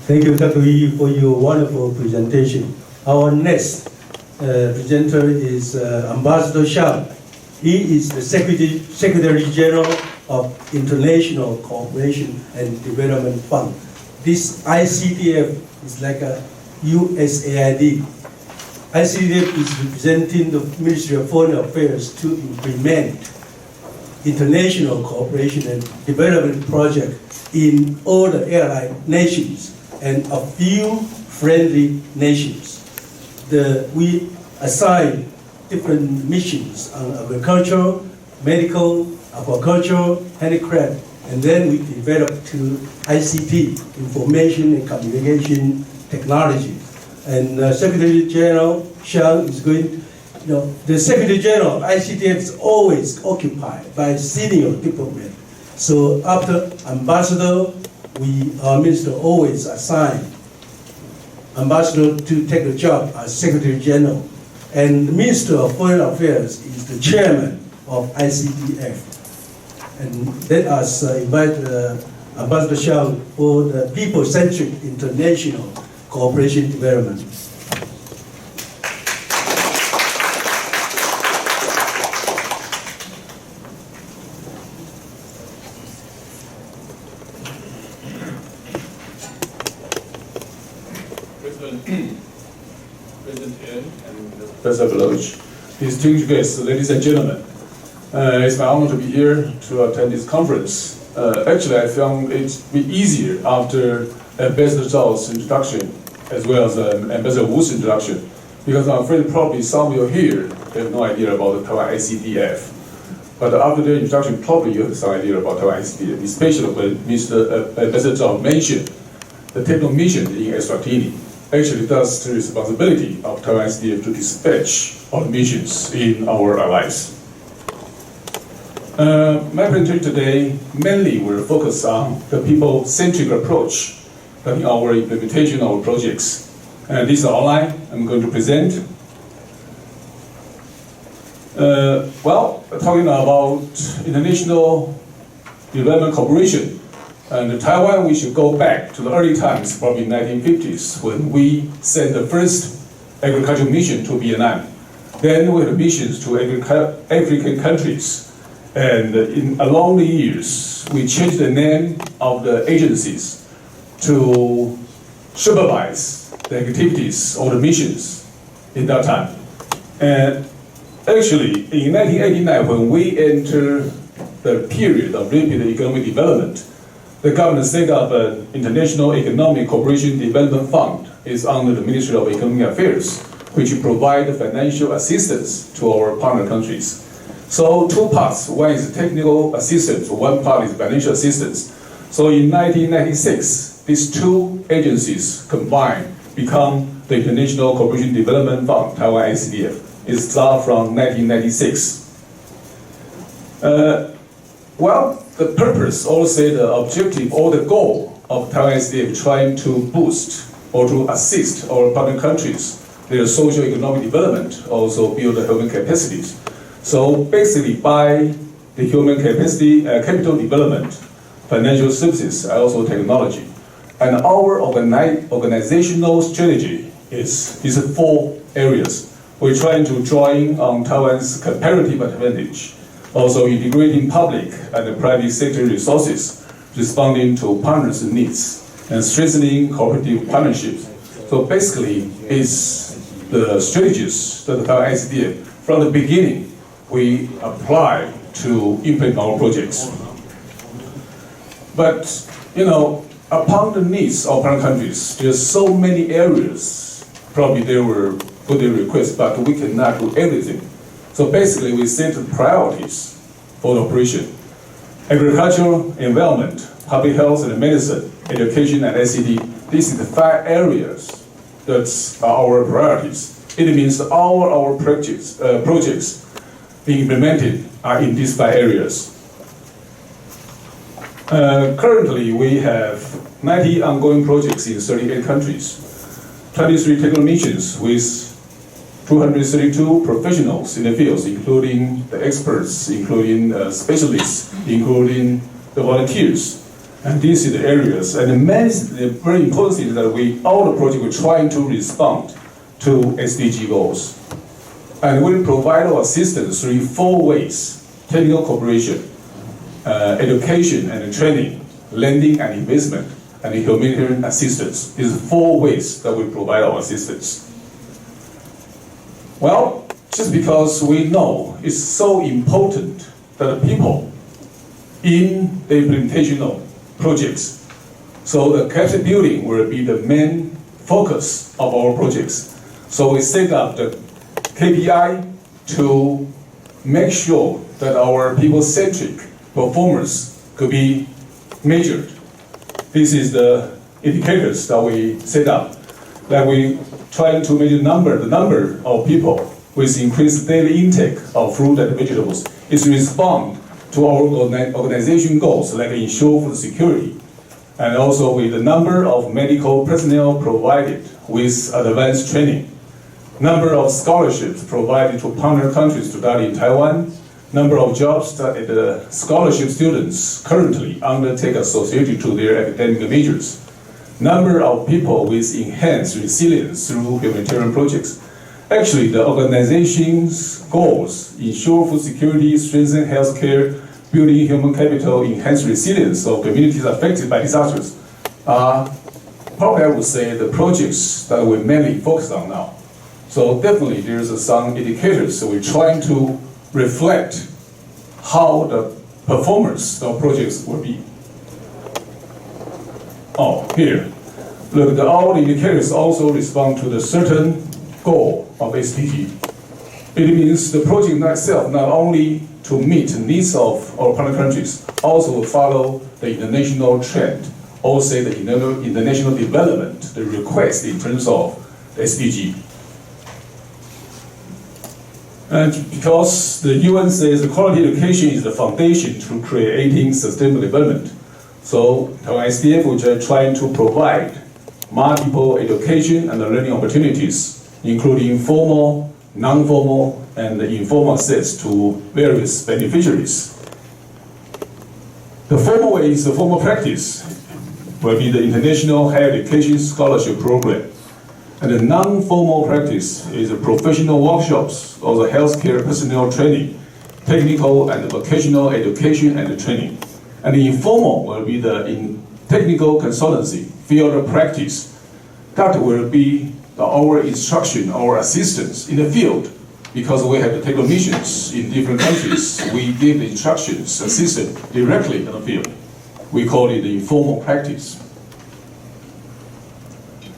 Thank you, Dr. Yi, for your wonderful presentation. Our next presenter is Ambassador Shang. He is the Secretary General of International Cooperation and Development Fund. This ICDF is like a USAID. ICDF is representing the Ministry of Foreign Affairs to implement international cooperation and development projects in all the allied nations and a few friendly nations. We assign different missions on agriculture, medical, aquaculture, handicraft, and then we develop to ICT, information and communication technology. And Secretary General Shang is going, the Secretary General of ICTF is always occupied by senior diplomat. So after ambassador, our minister always assign ambassador to take the job as Secretary General. And the Minister of Foreign Affairs is the chairman of ICDF. And let us invite Ambassador Shang for the people-centric international cooperation development. President Yen and Professor Beloch, distinguished guests, ladies and gentlemen, it's my honor to be here to attend this conference. Actually, I found it be easier after Ambassador Zhao's introduction, as well as Ambassador Wu's introduction, because I'm afraid probably some of you here have no idea about the Taiwan ICDF. But after their introduction, probably you have some idea about Taiwan ICDF, especially when Ambassador Zhao mentioned the technical mission in Eswatini. Actually, that's the responsibility of Taiwan ICDF to dispatch all missions in our allies. My presentation today mainly will focus on the people-centric approach in our implementation of our projects. And this is online. I'm going to present. Talking about international development cooperation. And Taiwan, we should go back to the early times, probably 1950s, when we sent the first agricultural mission to Vietnam. Then we had missions to African countries. And along the years, we changed the name of the agencies to supervise the activities of the missions in that time. And actually, in 1989, when we entered the period of rapid economic development, the government set up an International Economic Cooperation Development Fund. It's under the Ministry of Economic Affairs, which provide financial assistance to our partner countries. So two parts, one is technical assistance, one part is financial assistance. So in 1996, these two agencies combined become the International Cooperation Development Fund, Taiwan ICDF. It started from 1996. The purpose, or say the objective or the goal of Taiwan ICDF trying to boost or to assist our partner countries, their socio-economic development, also build the human capacities. So basically by the human capacity, capital development, financial services, and also technology. And our organizational strategy is four areas. We're trying to join on Taiwan's comparative advantage, also integrating public and private sector resources, responding to partners' needs, and strengthening cooperative partnerships. So basically, it's the strategies that the Taiwan ICDF, from the beginning, we apply to implement our projects. But, upon the needs of partner countries, there's so many areas, probably they were put their requests, but we cannot do everything. So basically, we set priorities for the operation. Agriculture, environment, public health and medicine, education and ICT. These are the 5 areas that are our priorities. It means all our projects being implemented are in these 5 areas. Currently, we have 90 ongoing projects in 38 countries, 23 technical missions with 232 professionals in the fields, including the experts, including specialists, including the volunteers. And these are the areas. And the very important thing is that all the projects we're trying to respond to SDG goals. And we provide our assistance through 4 ways: technical cooperation, education and training, lending and investment, and humanitarian assistance. These are 4 ways that we provide our assistance. Well, just because we know it's so important that the people in the implementation of projects, so the capacity building will be the main focus of our projects. So we set up the KPI to make sure that our people-centric performance could be measured. This is the indicators that we set up. That we trying to measure the number of people with increased daily intake of fruit and vegetables is respond to our organization goals, like ensure food security, and also with the number of medical personnel provided with advanced training, number of scholarships provided to partner countries to study in Taiwan, number of jobs that the scholarship students currently undertake associated to their academic majors, number of people with enhanced resilience through humanitarian projects. Actually, the organization's goals ensure food security, strengthen healthcare, building human capital, enhance resilience of communities affected by disasters are probably, I would say, the projects that we mainly focus on now. So definitely there's some indicators that we're trying to reflect how the performance of projects will be. Oh, here. Look, all the indicators also respond to the certain goal of SDG. It means the project itself not only to meet the needs of our partner countries, also follow the international trend, or say the international development, the request in terms of the SDG. And because the UN says the quality education is the foundation to creating sustainable development, so our SDF which are trying to provide multiple education and learning opportunities, including formal, non-formal, and informal access to various beneficiaries. The formal way is the formal practice, will be the International Higher Education Scholarship Program. And the non-formal practice is the professional workshops or the healthcare personnel training, technical and vocational education and training. And the informal will be the technical consultancy, field practice. That will be our instruction, our assistance in the field, because we have to take missions in different countries. We give instructions, assistance directly in the field. We call it the informal practice.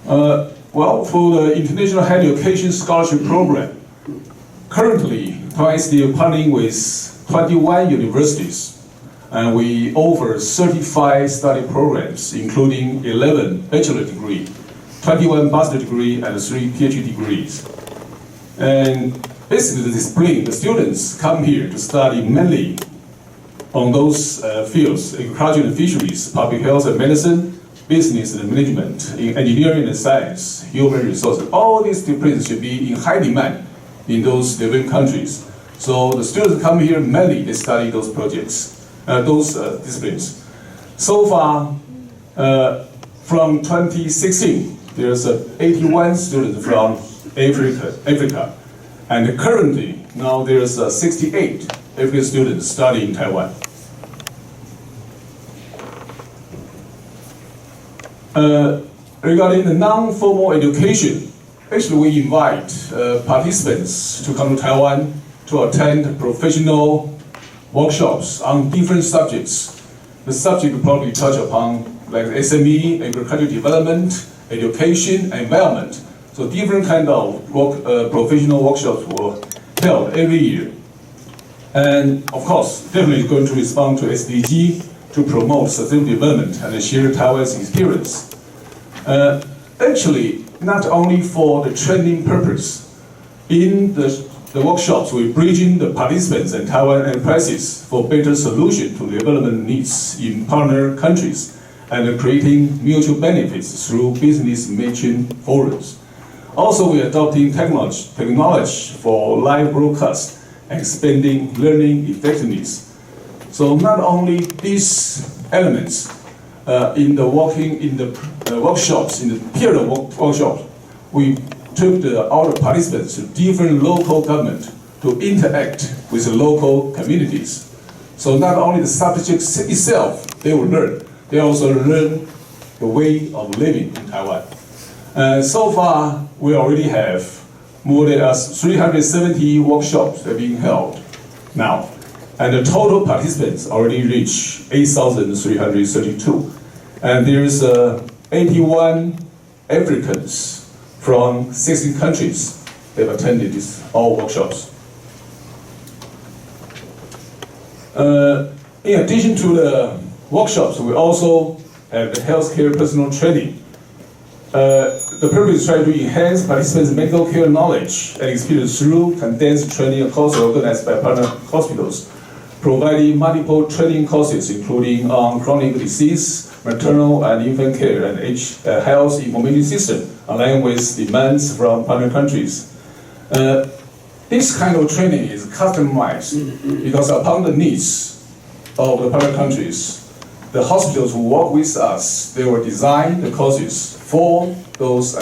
Well, for the International Higher Education Scholarship Program, currently, TWICE is partnering with 21 universities, and we offer 35 study programs, including 11 bachelor degrees, 21 master degree, and 3 PhD degrees. And basically, this spring, the students come here to study mainly on those fields: agriculture and fisheries, public health and medicine, business and management, in engineering and science, human resources. All these disciplines should be in high demand in those developing countries. So the students come here mainly they study those projects, those disciplines. So far, from 2016, there's 81 students from Africa, and currently now there's 68 African students studying in Taiwan. Regarding the non-formal education, actually we invite participants to come to Taiwan to attend professional workshops on different subjects. The subject will probably touch upon like SME, agricultural development, education, environment. So different kind of professional workshops were held every year. And of course, definitely going to respond to SDG to promote sustainable development and share Taiwan's experience. Actually, not only for the training purpose, in the workshops, we're bridging the participants and Taiwan enterprises for better solution to development needs in partner countries and creating mutual benefits through business matching forums. Also, we're adopting technology for live broadcast, expanding learning effectiveness. So not only these elements, in the workshops, in the peer workshops, we took all the participants to different local government to interact with the local communities. So not only the subject itself they will learn, they also learn the way of living in Taiwan. So far, we already have more than 370 workshops that are being held now. And the total participants already reach 8,332. And there's 81 Africans from 16 countries that have attended these all workshops. In addition to the workshops, we also have the healthcare personal training. The purpose is trying to enhance participants' medical care knowledge and experience through condensed training courses organized by partner hospitals, providing multiple training courses including on chronic disease, maternal and infant care, and health information system, aligned with demands from partner countries. This kind of training is customized because upon the needs of the partner countries, the hospitals who work with us, they will design the courses for those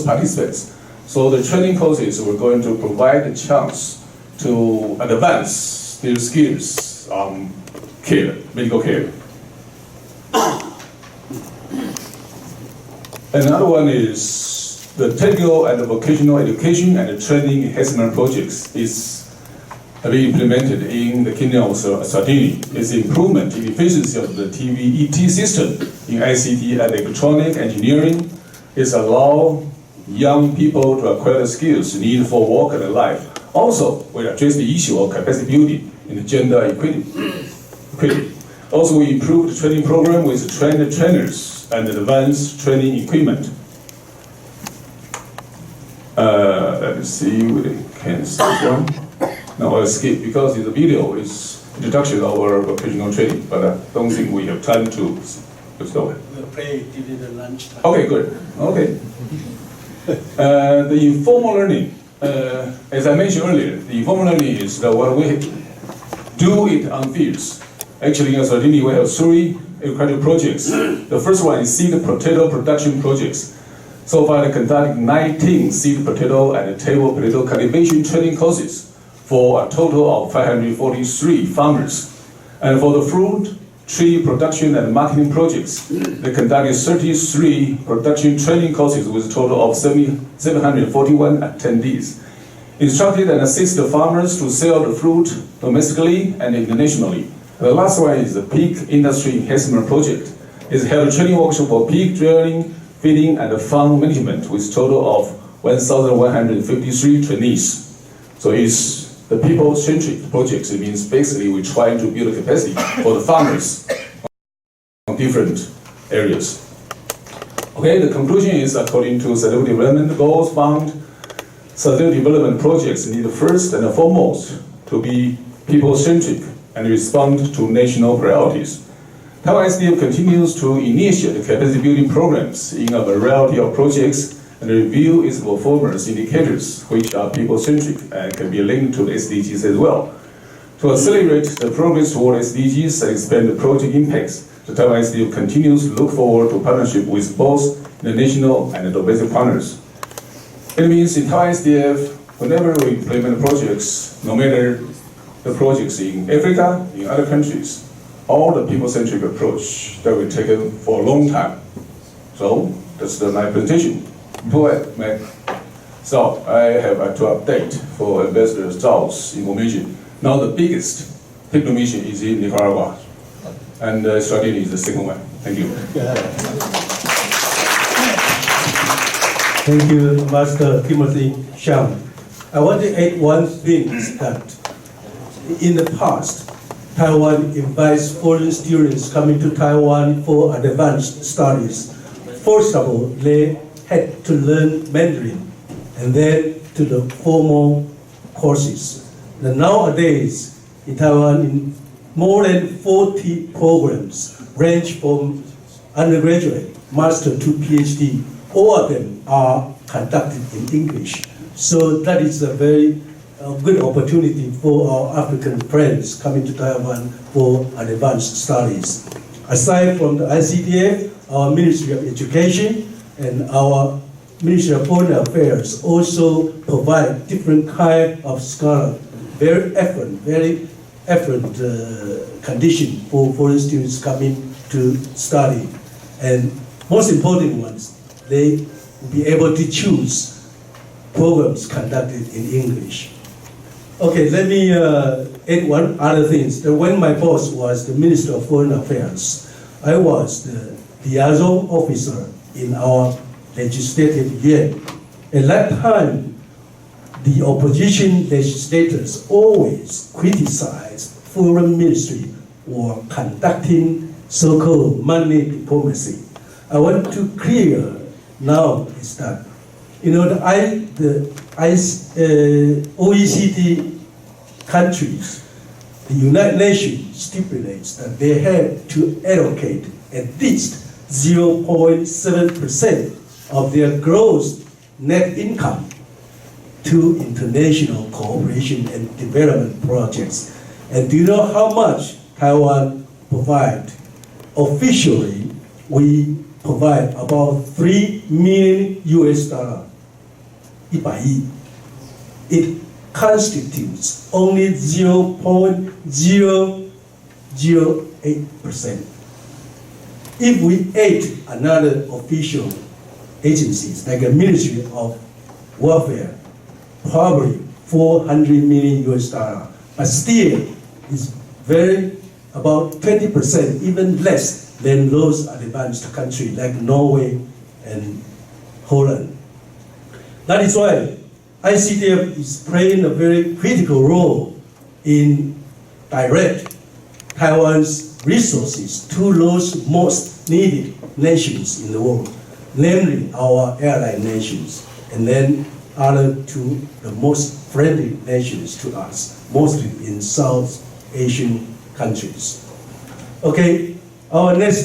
participants. So the training courses were going to provide a chance to advance their skills on care, medical care. Another one is the technical and vocational education and training enhancement projects is being implemented in the Kingdom of Sardinia. Its improvement in efficiency of the TVET system in ICT and electronic engineering is allow young people to acquire the skills needed for work and life. Also, we address the issue of capacity building in the gender equity. Also, we improved the training program with trained trainers and advanced training equipment. Let me see, we can skip one. No, I'll skip because the video is introduction of our vocational training, but I don't think we have time to. Let's go. We'll play during the lunchtime. Okay, good. Okay. The informal learning, as I mentioned earlier, the informal learning is what we do it on fields. Actually, in Sardinia, we have 3 agricultural projects. The first one is seed potato production projects. So far, they conducted 19 seed potato and table potato cultivation training courses for a total of 543 farmers. And for the fruit tree production and marketing projects, they conducted 33 production training courses with a total of 741 attendees. Instructed and assisted farmers to sell the fruit domestically and internationally. The last one is the pig industry enhancement project. It's held a training workshop for pig drilling, feeding, and farm management with a total of 1,153 trainees. So it's the people-centric projects. It means basically we try to build a capacity for the farmers on different areas. Okay, the conclusion is according to sustainable development goals found, sustainable development projects need first and foremost to be people-centric and respond to national priorities. Taiwan SDF continues to initiate capacity building programs in a variety of projects and review its performance indicators, which are people-centric and can be linked to the SDGs as well. To accelerate the progress toward SDGs and expand the project impacts, the Taiwan SDF continues to look forward to partnership with both the national and the domestic partners. It means in Taiwan SDF, whenever we implement projects, no matter the projects in Africa, in other countries, all the people-centric approach that we've taken for a long time. So that's my presentation. Go ahead, Mac. So I have to update for Ambassador Zhao's information. Now the biggest techno mission is in Nicaragua, and Sardinia is the second one. Thank you. Thank you, Master Timothy Sham. I want to add one thing, that in the past, Taiwan invites foreign students coming to Taiwan for advanced studies. First of all, they had to learn Mandarin, and then to the formal courses. And nowadays, in Taiwan, more than 40 programs range from undergraduate, master to PhD. All of them are conducted in English. So that is a very good opportunity for our African friends coming to Taiwan for advanced studies. Aside from the ICDF, our Ministry of Education and our Ministry of Foreign Affairs also provide different kind of scholar, very affluent condition for foreign students coming to study. And most important ones, they will be able to choose programs conducted in English. Okay, let me add one other thing. When my boss was the Minister of Foreign Affairs, I was the liaison officer in our legislative yuan. At that time, the opposition legislators always criticized foreign ministry for conducting so-called money diplomacy. I want to clear now is that, the OECD countries, the United Nations stipulates that they have to allocate at least 0.7% of their gross net income to international cooperation and development projects. And do you know how much Taiwan provides? Officially, we provide about $3 million. 100亿. It constitutes only 0.008%. If we add another official agencies, like a Ministry of Welfare, probably $400 million, but still it's about 20%, even less than those advanced countries like Norway and Holland. That is why ICDF is playing a very critical role in direct Taiwan's resources to those most needed nations in the world, namely our ally nations, and then other to the most friendly nations to us, mostly in South Asian countries. Okay, our next